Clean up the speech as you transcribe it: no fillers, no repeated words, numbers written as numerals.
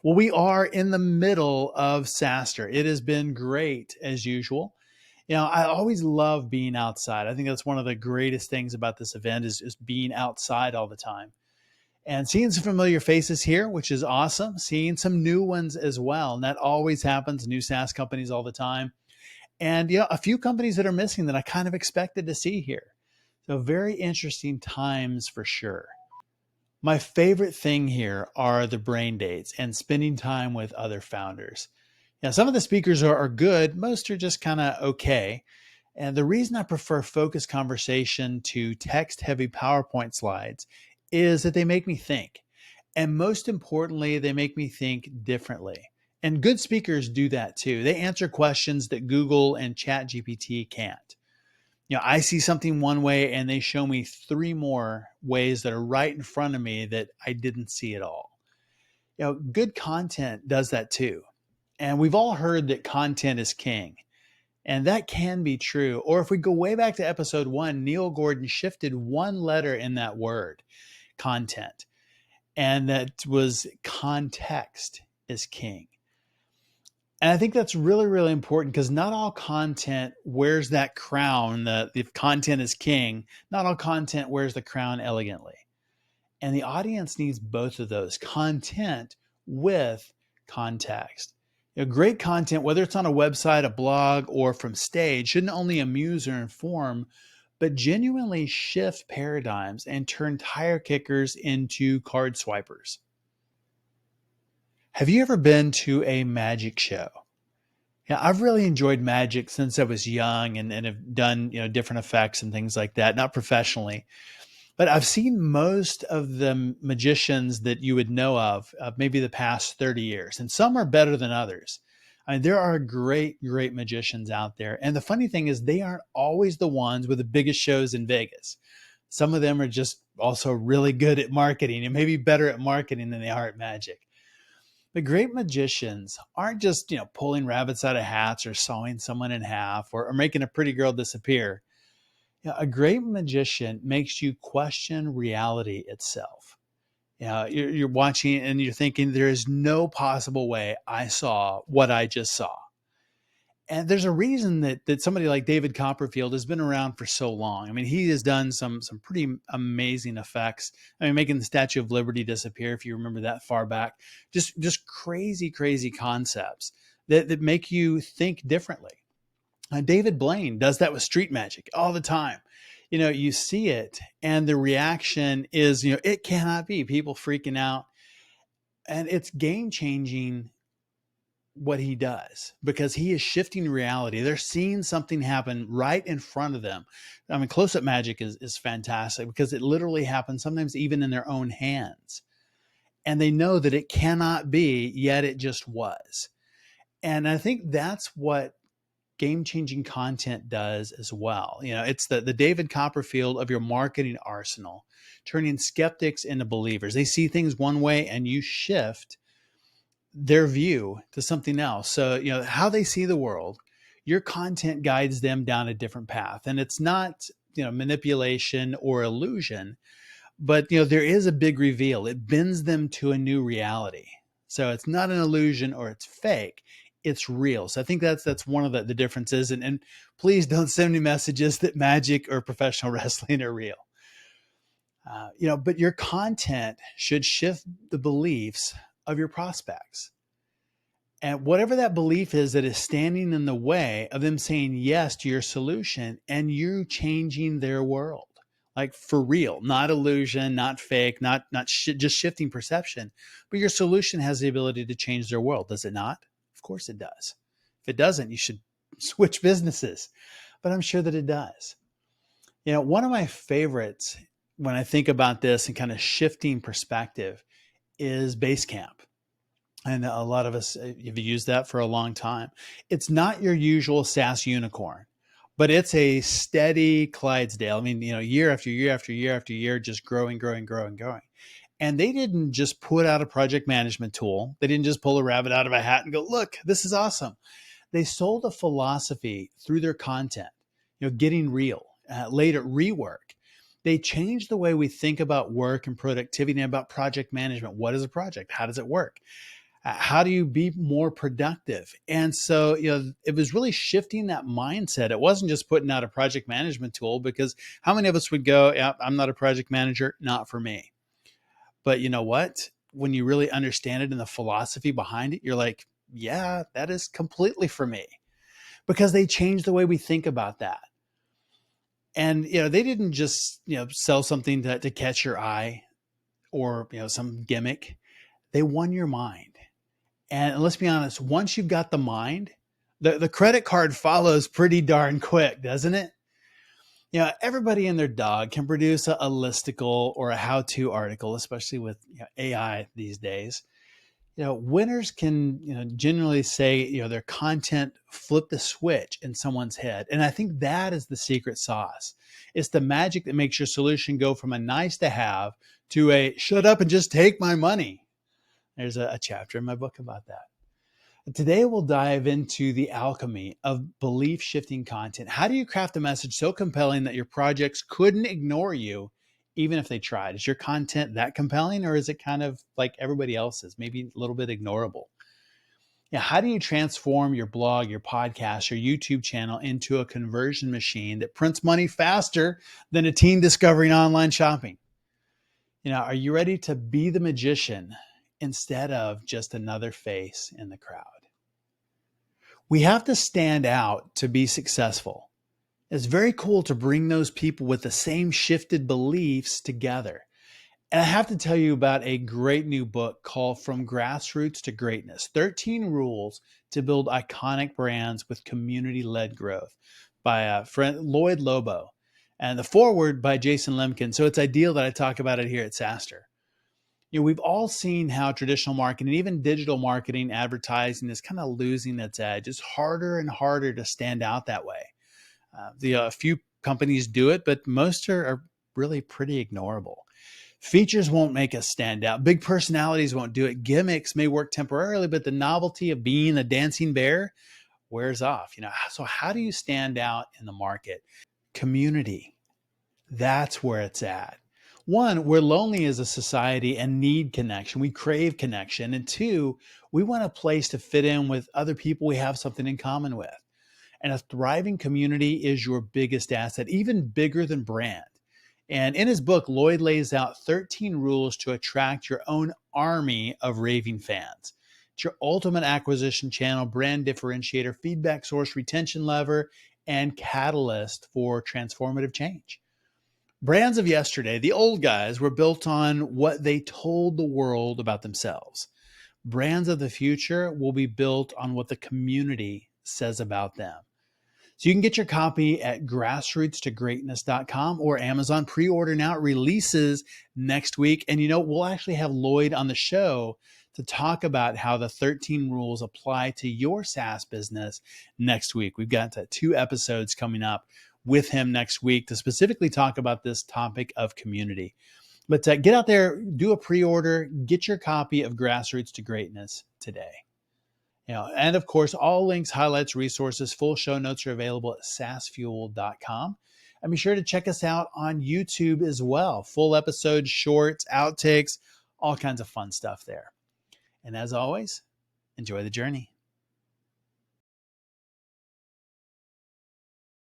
Well, we are in the middle of SaaStr. It has been great as usual. I always love being outside. I think that's one of the greatest things about this event is being outside all the time and seeing some familiar faces here, which is awesome. Seeing some new ones as well. And that always happens, new SaaS companies all the time. And a few companies that are missing that I kind of expected to see here. So very interesting times for sure. My favorite thing here are the brain dates and spending time with other founders. Some of the speakers are good, most are just kind of okay. And the reason I prefer focused conversation to text heavy PowerPoint slides is that they make me think. And most importantly, they make me think differently. And good speakers do that too. They answer questions that Google and ChatGPT can't. I see something one way and they show me three more ways that are right in front of me that I didn't see at all. Good content does that too. And we've all heard that content is king. And that can be true. Or if we go way back to episode 1, Neil Gordon shifted one letter in that word, content. And that was context is king. And I think that's really, really important because not all content wears that crown. If content is king, not all content wears the crown elegantly. And the audience needs both of those, content with context. Great content, whether it's on a website, a blog, or from stage, shouldn't only amuse or inform, but genuinely shift paradigms and turn tire kickers into card swipers. Have you ever been to a magic show? I've really enjoyed magic since I was young and have done, different effects and things like that, not professionally. But I've seen most of the magicians that you would know of maybe the past 30 years, and some are better than others. I mean, there are great, great magicians out there. And the funny thing is they aren't always the ones with the biggest shows in Vegas. Some of them are just also really good at marketing and maybe better at marketing than they are at magic. But great magicians aren't just, pulling rabbits out of hats or sawing someone in half or making a pretty girl disappear. A great magician makes you question reality itself. You're watching and you're thinking there is no possible way I saw what I just saw. And there's a reason that somebody like David Copperfield has been around for so long. I mean, he has done some pretty amazing effects. I mean, making the Statue of Liberty disappear, if you remember that far back, just crazy, crazy concepts that make you think differently. David Blaine does that with street magic all the time. You see it and the reaction is, it cannot be, people freaking out. And it's game changing what he does because he is shifting reality. They're seeing something happen right in front of them. I mean, close-up magic is fantastic because it literally happens sometimes even in their own hands. And they know that it cannot be, yet it just was. And I think that's what game-changing content does as well. It's the David Copperfield of your marketing arsenal, turning skeptics into believers. They see things one way and you shift their view to something else. So, how they see the world, your content guides them down a different path. And it's not, manipulation or illusion, but, there is a big reveal. It bends them to a new reality. So it's not an illusion or it's fake. It's real. So I think that's one of the differences. And please don't send me messages that magic or professional wrestling are real. But your content should shift the beliefs of your prospects. And whatever that belief is that is standing in the way of them saying yes to your solution and you changing their world, like for real, not illusion, not fake, not just shifting perception, but your solution has the ability to change their world. Does it not? Of course it does. If it doesn't, you should switch businesses, but I'm sure that it does. One of my favorites when I think about this and kind of shifting perspective is Basecamp. And a lot of us have used that for a long time. It's not your usual SaaS unicorn, but it's a steady Clydesdale. I mean, year after year after year after year, just growing, growing, growing, growing. And they didn't just put out a project management tool. They didn't just pull a rabbit out of a hat and go, look, this is awesome. They sold a philosophy through their content, getting real, later rework. They changed the way we think about work and productivity and about project management. What is a project? How does it work? How do you be more productive? And so, it was really shifting that mindset. It wasn't just putting out a project management tool, because how many of us would go, yeah, I'm not a project manager, not for me. But you know what? When you really understand it and the philosophy behind it, you're like, yeah, that is completely for me, because they changed the way we think about that. And, they didn't just, sell something to catch your eye, or, some gimmick. They won your mind. And let's be honest, once you've got the mind, the credit card follows pretty darn quick, doesn't it? Everybody and their dog can produce a listicle or a how-to article, especially with AI these days. Winners can, generally say, their content flipped the switch in someone's head. And I think that is the secret sauce. It's the magic that makes your solution go from a nice to have to a shut up and just take my money. There's a chapter in my book about that. Today, we'll dive into the alchemy of belief shifting content. How do you craft a message so compelling that your projects couldn't ignore you, even if they tried? Is your content that compelling, or is it kind of like everybody else's, maybe a little bit ignorable? Yeah, how do you transform your blog, your podcast, your YouTube channel into a conversion machine that prints money faster than a teen discovering online shopping? Are you ready to be the magician instead of just another face in the crowd? We have to stand out to be successful. It's very cool to bring those people with the same shifted beliefs together. And I have to tell you about a great new book called From Grassroots to Greatness, 13 Rules to Build Iconic Brands with Community-Led Growth, by a friend, Lloyd Lobo, and the foreword by Jason Lemkin. So it's ideal that I talk about it here at SaaStr. We've all seen how traditional marketing, even digital marketing, advertising, is kind of losing its edge. It's harder and harder to stand out that way. A few companies do it, but most are really pretty ignorable. Features won't make us stand out. Big personalities won't do it. Gimmicks may work temporarily, but the novelty of being a dancing bear wears off. So how do you stand out in the market? Community. That's where it's at. One, we're lonely as a society and need connection. We crave connection. And two, we want a place to fit in with other people we have something in common with. And a thriving community is your biggest asset, even bigger than brand. And in his book, Lloyd lays out 13 rules to attract your own army of raving fans. It's your ultimate acquisition channel, brand differentiator, feedback source, retention lever, and catalyst for transformative change. Brands of yesterday, the old guys, were built on what they told the world about themselves. Brands of the future will be built on what the community says about them. So you can get your copy at grassrootstogreatness.com or Amazon. Pre-order now. It releases next week. And we'll actually have Lloyd on the show to talk about how the 13 rules apply to your SaaS business next week. We've got 2 episodes coming up with him next week to specifically talk about this topic of community. But get out there, do a pre-order, get your copy of Grassroots to Greatness today. And of course, all links, highlights, resources, full show notes are available at saasfuel.com. And be sure to check us out on YouTube as well. Full episodes, shorts, outtakes, all kinds of fun stuff there. And as always, enjoy the journey.